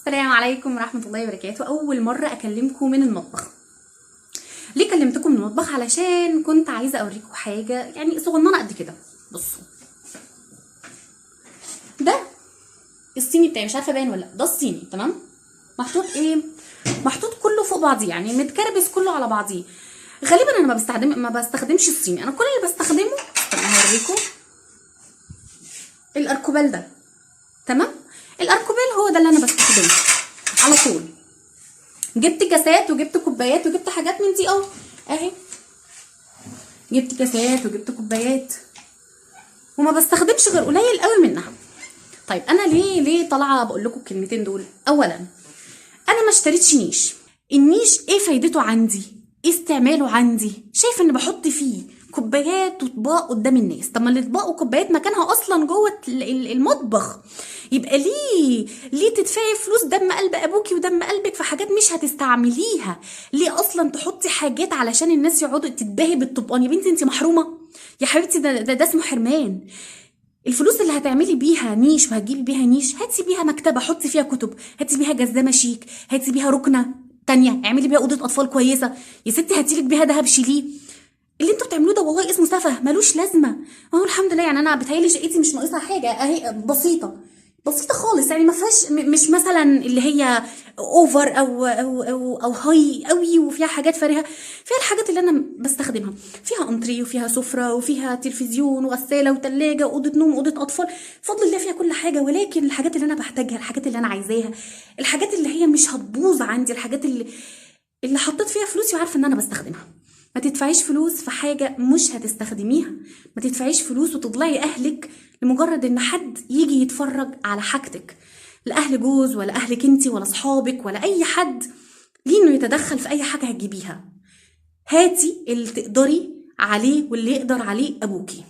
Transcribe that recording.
السلام عليكم ورحمة الله وبركاته. أول مرة أكلمكم من المطبخ. ليه كلمتكم من المطبخ؟ علشان كنت عايزة أوريكم حاجة يعني صغننة قد كده. بصوا، ده الصيني بتاعي، مش عارفة باين ولا لا. ده الصيني تمام، محطوط ايه؟ محطوط كله فوق بعضيه، يعني متكربس كله على بعضيه. غالبا أنا ما بستخدمش الصيني. أنا كل اللي بستخدمه، هوريكم الأركوبال ده. تمام، الأركوبال هو ده اللي أنا بستخدمه على طول. جبت كاسات وجبت كوبايات وجبت حاجات من دي اهي. جبت كاسات وجبت كوبايات وما بستخدمش غير قليل قوي منها. طيب انا ليه طالعه بقول لكم الكلمتين دول؟ اولا انا ما اشتريتش نيش. النيش ايه فايدته عندي؟ ايه استعماله عندي؟ شايفه ان بحط فيه كوبايات واطباق قدام الناس. طب ما الاطباق وكوبايات مكانها اصلا جوه المطبخ، يبقى ليه تدفعي فلوس دم قلب ابوكي ودم قلبك في حاجات مش هتستعمليها؟ ليه اصلا تحطي حاجات علشان الناس يقعدوا تتباهي بالطبقان؟ يا بنتي انت محرومه يا حبيبتي، ده اسمه حرمان. الفلوس اللي هتعملي بيها نيش وهتجيبي بيها نيش، هاتي بيها مكتبه حطي فيها كتب، هاتي بيها جزامه شيك، هاتي بيها ركنه تانية، اعملي بيها اوضه اطفال كويسه يا ستي، هاتيلك بيها دهب شيليه. اللي انتوا بتعملوه ده والله اسمه سفه ملوش لازمه. اهو الحمد لله، يعني انا بتهيألي شقتي مش ناقصها حاجه اهي، بسيطه خالص، يعني ما فيهاش مش مثلا اللي هي اوفر او هاي قوي وفيها حاجات فارهه. فيها الحاجات اللي انا بستخدمها، فيها انتري وفيها سفره وفيها تلفزيون وغساله وثلاجه واوضه نوم واوضه اطفال، بفضل الله فيها كل حاجه. ولكن الحاجات اللي انا بحتاجها، الحاجات اللي انا عايزاها، الحاجات اللي هي مش هتبوظ عندي، الحاجات اللي حطيت فيها فلوسي وعارفه ان انا بستخدمها. ما تدفعيش فلوس في حاجه مش هتستخدميها. ما تدفعيش فلوس وتضلعي اهلك لمجرد ان حد يجي يتفرج على حاجتك. لا اهل جوز ولا اهلك انتي ولا صحابك ولا اي حد ليه انه يتدخل في اي حاجه هتجيبيها. هاتي اللي تقدري عليه واللي يقدر عليه ابوكي.